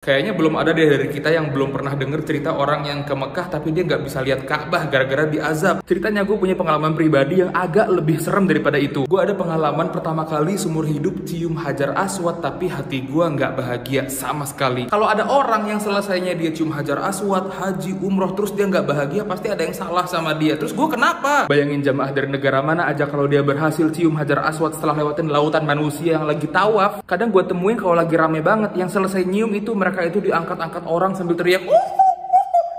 Kayaknya belum ada deh dari kita yang belum pernah denger cerita orang yang ke Mekah tapi dia nggak bisa lihat Ka'bah gara-gara diazab. Ceritanya gue punya pengalaman pribadi yang agak lebih serem daripada itu. Gue ada pengalaman pertama kali seumur hidup cium Hajar Aswad tapi hati gue nggak bahagia sama sekali. Kalau ada orang yang selesainya dia cium Hajar Aswad, haji, umroh terus dia nggak bahagia, pasti ada yang salah sama dia. Terus gue kenapa? Bayangin jamaah dari negara mana aja kalau dia berhasil cium Hajar Aswad setelah lewatin lautan manusia yang lagi tawaf. Kadang gue temuin kalau lagi rame banget yang selesai nyium itu mereka itu diangkat-angkat orang sambil teriak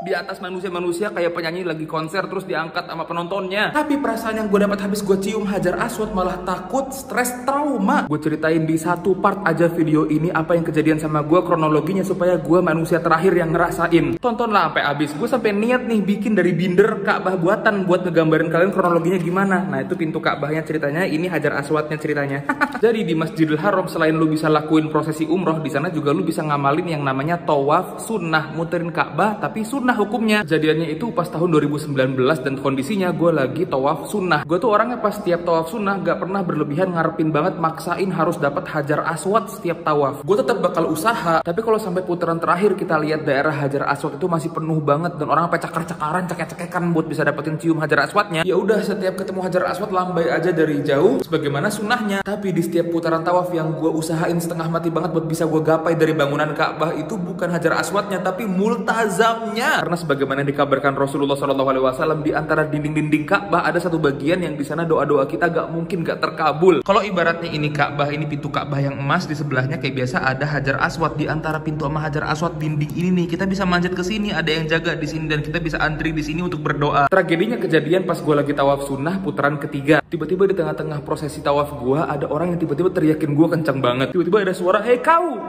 di atas manusia-manusia kayak penyanyi lagi konser terus diangkat sama penontonnya. Tapi perasaan yang gue dapat habis gue cium Hajar Aswad malah takut, stres, trauma. Gue ceritain di satu part aja video ini apa yang kejadian sama gue, kronologinya supaya gue manusia terakhir yang ngerasain. Tontonlah sampai habis. Gue sampai niat nih bikin dari binder Ka'bah buatan buat ngegambarin kalian kronologinya gimana. Nah itu pintu Ka'bahnya ceritanya, ini Hajar Aswadnya ceritanya. Jadi di Masjidil Haram selain lu bisa lakuin prosesi umroh, di sana juga lu bisa ngamalin yang namanya tawaf sunnah, muterin Ka'bah tapi sunnah hukumnya. Kejadiannya itu pas tahun 2019 dan kondisinya gue lagi tawaf sunnah. Gue tuh orangnya pas setiap tawaf sunnah gak pernah berlebihan ngarepin banget maksain harus dapat Hajar Aswad setiap tawaf. Gue tetap bakal usaha, tapi kalau sampai putaran terakhir kita lihat daerah Hajar Aswad itu masih penuh banget dan orang sampai cakar-cakaran, cekek-cekekan buat bisa dapetin cium Hajar Aswadnya. Ya udah, setiap ketemu Hajar Aswad lambai aja dari jauh sebagaimana sunnahnya. Tapi di setiap putaran tawaf yang gue usahain setengah mati banget buat bisa gue gapai dari bangunan Ka'bah itu bukan Hajar Aswadnya tapi multazamnya. Karena sebagaimana dikabarkan Rasulullah SAW, di antara dinding-dinding Ka'bah ada satu bagian yang di sana doa-doa kita gak mungkin gak terkabul. Kalau ibaratnya ini Ka'bah, ini pintu Ka'bah yang emas, di sebelahnya kayak biasa ada Hajar Aswad. Di antara pintu sama Hajar Aswad dinding ini nih, kita bisa manjat ke sini, ada yang jaga di sini dan kita bisa antri di sini untuk berdoa. Tragedinya kejadian pas gue lagi tawaf sunnah putaran ketiga. Tiba-tiba di tengah-tengah prosesi tawaf gue ada orang yang tiba-tiba teriakin gue kencang banget. Tiba-tiba ada suara, "Hei kau!"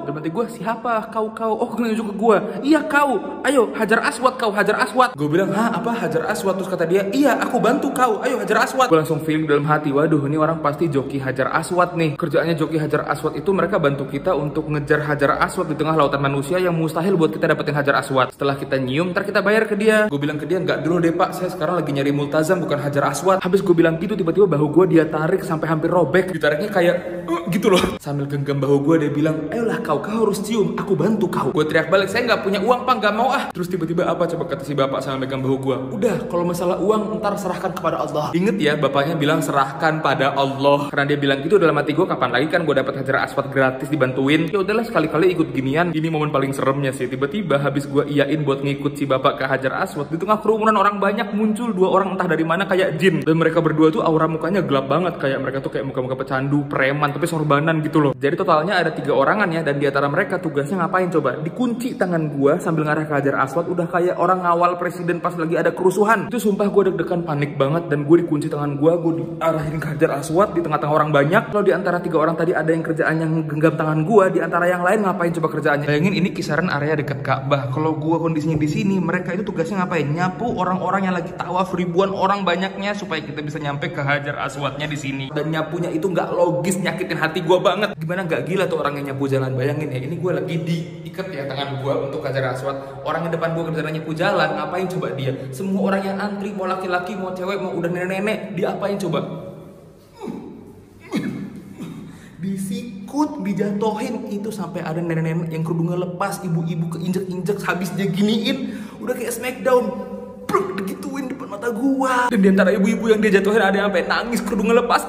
Dan berarti gue, "Siapa? Kau?" "Oh, nunjuk ke gue." "Iya kau, ayo Hajar Aswad kau, Hajar Aswad." Gue bilang, "Hah, apa Hajar Aswad?" Terus kata dia, "Iya, aku bantu kau, ayo Hajar Aswad." Gue langsung feeling dalam hati, waduh ini orang pasti joki Hajar Aswad nih. Kerjaannya joki Hajar Aswad itu mereka bantu kita untuk ngejar Hajar Aswad di tengah lautan manusia yang mustahil buat kita dapetin Hajar Aswad. Setelah kita nyium, ntar kita bayar ke dia. Gue bilang ke dia, "Nggak dulu deh pak, saya sekarang lagi nyari multazam bukan Hajar Aswad." Habis gue bilang gitu, tiba-tiba bahu gue dia tarik sampai hampir robek. Ditariknya kayak gitu loh. Sambil genggam bahu gue dia bilang, "Ayolah kau harus cium, aku bantu kau." Gue teriak balik, "Saya nggak punya uang pak, nggak mau ah." Terus tiba-tiba apa coba kata si bapak sama megang bahu gue, "Udah, kalau masalah uang ntar serahkan kepada Allah." Ingat ya, bapaknya bilang serahkan pada Allah. Karena dia bilang gitu dalam hati gue, kapan lagi kan gue dapat Hajar Aswad gratis dibantuin. Ya udahlah sekali-kali ikut ginian. Ini momen paling seremnya sih. Tiba-tiba habis gue iyain buat ngikut si bapak ke Hajar Aswad, di tengah kerumunan orang banyak muncul dua orang entah dari mana kayak jin. Dan mereka berdua tuh aura mukanya gelap banget, kayak mereka tuh kayak muka-muka pecandu, preman tapi sorbanan gitu loh. Jadi totalnya ada 3 orangan ya, dan di antara mereka tugasnya ngapain coba? Dikunci tangan gue sambil ngarah ke Hajar Aswad, udah kayak orang ngawal presiden pas lagi ada kerusuhan. Itu sumpah gue deg-degan panik banget, dan gue dikunci tangan gue diarahin ke Hajar Aswad di tengah-tengah orang banyak. Kalau di antara 3 orang tadi ada yang kerjaannya genggam tangan gue, di antara yang lain ngapain coba kerjaannya? Bayangin ini kisaran area dekat Ka'bah. Kalau gue kondisinya di sini, mereka itu tugasnya ngapain? Nyapu orang-orang yang lagi tawaf, ribuan orang banyaknya supaya kita bisa nyampe ke Hajar Aswadnya di sini. Dan nyapunya itu nggak logis, nyakitin hati gue banget. Gimana nggak gila tuh orang yang nyapu jalan? Bayangin ya, ini gue lagi diikat ya tangan gue untuk Hajar Aswad. Orang yang depan gue kerjaan nyapu jalan, ngapain coba dia? Semua orang yang antri, mau laki-laki, mau cewek, mau udah nenek-nenek, dia apain coba? Disikut, dijatohin. Itu sampai ada nenek-nenek yang kerudungnya lepas, ibu-ibu keinjek-injek, habis dia giniin, udah kayak smackdown, digituin depan mata gua. Dan diantara ibu-ibu yang dia jatuhin ada yang sampai nangis, kerudungnya lepas,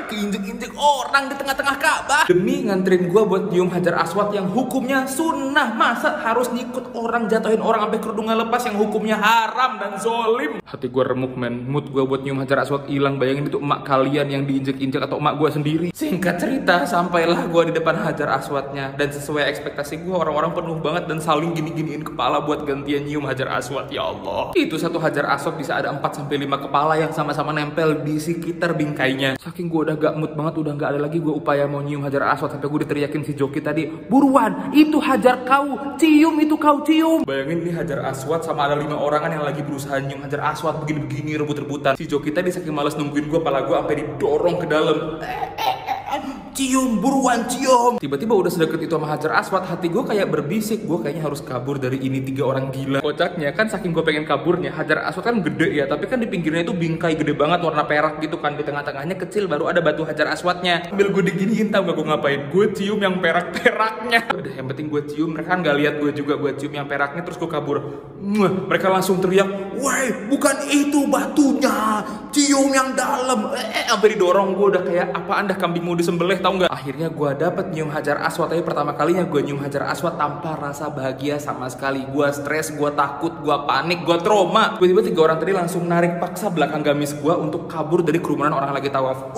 keinjek-injek orang di tengah-tengah Ka'bah demi nganterin gua buat nyium Hajar Aswad yang hukumnya sunnah. Masa harus ngikut orang, jatuhin orang sampai kerudungnya lepas yang hukumnya haram dan zolim. Hati gua remuk men, mood gua buat nyium Hajar Aswad hilang. Bayangin itu emak kalian yang diinjek-injek atau emak gua sendiri. Singkat cerita, sampailah gua di depan Hajar Aswadnya, dan sesuai ekspektasi gua orang-orang penuh banget dan saling gini-giniin kepala buat gantian nyium Hajar Aswad. Ya Allah, itu satu Hajar Aswad bisa ada 4-5 kepala yang sama-sama nempel di sekitar bingkainya. Saking gua udah gak mood banget, udah gak ada lagi gue upaya mau nyium Hajar Aswad, sampai gue diteriakin si joki tadi, "Buruan, itu Hajar kau, cium itu kau cium." Bayangin nih Hajar Aswad sama ada 5 orangan yang lagi berusaha nyium Hajar Aswad, begini-begini rebut-rebutan. Si joki tadi saking males nungguin gue, pala gue sampai didorong ke dalam. cium, buruan cium. Tiba-tiba udah sedekat itu sama Hajar Aswad, hati gue kayak berbisik, gue kayaknya harus kabur dari ini 3 orang gila. Kocaknya kan saking gue pengen kaburnya, Hajar Aswad kan gede ya, tapi kan di pinggirnya itu bingkai gede banget warna perak gitu kan, di tengah-tengahnya kecil baru ada batu Hajar Aswadnya. Ambil gue diginiin, tau gak gue ngapain? Gue cium yang perak-peraknya. Udah, yang penting gue cium, mereka kan gak lihat gue juga, gue cium yang peraknya terus gue kabur. Mereka langsung teriak, "Woi, bukan itu batunya, cium yang dalam." Sampai didorong, gue udah kayak apaan dah, kambing mau disembelih tau nggak? Akhirnya gue dapet nyium Hajar Aswad, tapi pertama kalinya gue nyium Hajar Aswad tanpa rasa bahagia sama sekali. Gue stres, gue takut, gue panik, gue trauma. Tiba-tiba 3 orang tadi langsung narik paksa belakang gamis gue untuk kabur dari kerumunan orang lagi tawaf.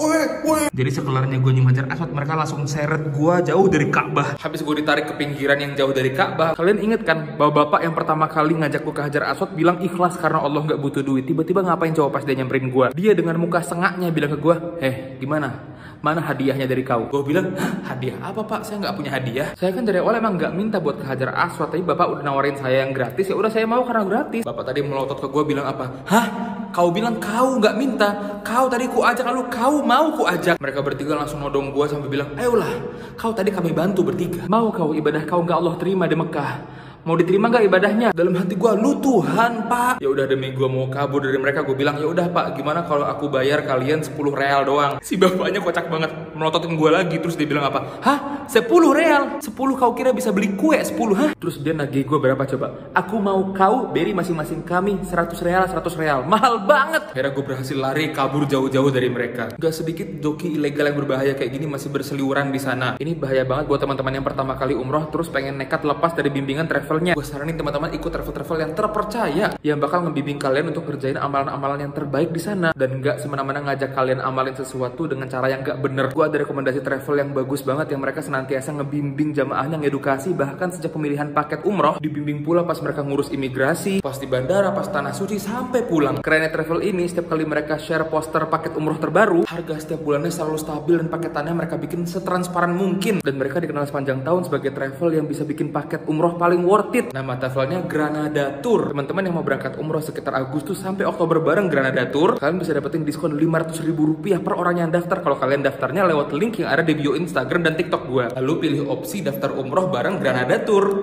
Jadi sekelarnya gue nyium Hajar Aswad, mereka langsung seret gue jauh dari Ka'bah. Habis gue ditarik ke pinggiran yang jauh dari Ka'bah. Kalian inget kan bapak-bapak yang pertama kali ngajak gue ke Hajar Aswad bilang ikhlas karena Allah nggak butuh duit. Tiba-tiba ngapain coba pas dia nyamperin gue? Dia dengan muka sengaknya bilang ke gue, gimana? Mana hadiahnya dari kau? Gue bilang, hadiah apa pak? Saya nggak punya hadiah. Saya kan dari awal emang nggak minta buat ke Hajar Aswad, tapi bapak udah nawarin saya yang gratis, ya udah saya mau karena gratis. Bapak tadi melotot ke gue bilang apa? Hah? Kau bilang kau nggak minta? Kau tadi ku ajak, lalu kau mau ku ajak? Mereka bertiga langsung nodong gue sampai bilang, ayolah, kau tadi kami bantu bertiga. Mau kau ibadah kau nggak Allah terima di Mekah? Mau diterima gak ibadahnya? Dalam hati gue, lu Tuhan pak. Ya udah, demi gue mau kabur dari mereka, gue bilang, ya udah pak, gimana kalau aku bayar kalian 10 real doang? Si bapaknya kocak banget, melototin gue lagi. Terus dia bilang apa? Hah? 10 real? 10 kau kira bisa beli kue 10, hah? Terus dia nagih gue berapa coba? Aku mau kau beri masing-masing kami 100 real, 100 real. Mahal banget. Akhirnya gue berhasil lari kabur jauh-jauh dari mereka. Gak sedikit joki ilegal yang berbahaya kayak gini masih berseliweran di sana. Ini bahaya banget buat teman-teman yang pertama kali umroh terus pengen nekat lepas dari bimbingan travelnya. Gue saranin teman-teman ikut travel-travel yang terpercaya, yang bakal ngebimbing kalian untuk kerjain amalan-amalan yang terbaik di sana, dan gak semena-mena ngajak kalian amalin sesuatu dengan cara yang gak bener. Gue ada rekomendasi travel yang bagus banget, yang mereka senantiasa ngebimbing jamaahnya, ngedukasi, bahkan sejak pemilihan paket umroh, dibimbing pula pas mereka ngurus imigrasi, pas di bandara, pas tanah suci, sampai pulang. Kerennya travel ini, setiap kali mereka share poster paket umroh terbaru, harga setiap bulannya selalu stabil dan paketannya mereka bikin setransparan mungkin, dan mereka dikenal sepanjang tahun sebagai travel yang bisa bikin paket umroh paling worth it. Nama travelnya Granada Tour. Teman-teman yang mau berangkat umroh sekitar Agustus sampai Oktober bareng Granada Tour, kalian bisa dapetin diskon Rp500.000 per orang yang daftar kalau kalian daftarnya lewat link yang ada di bio Instagram dan TikTok gue. Lalu pilih opsi daftar umroh bareng Granada Tour.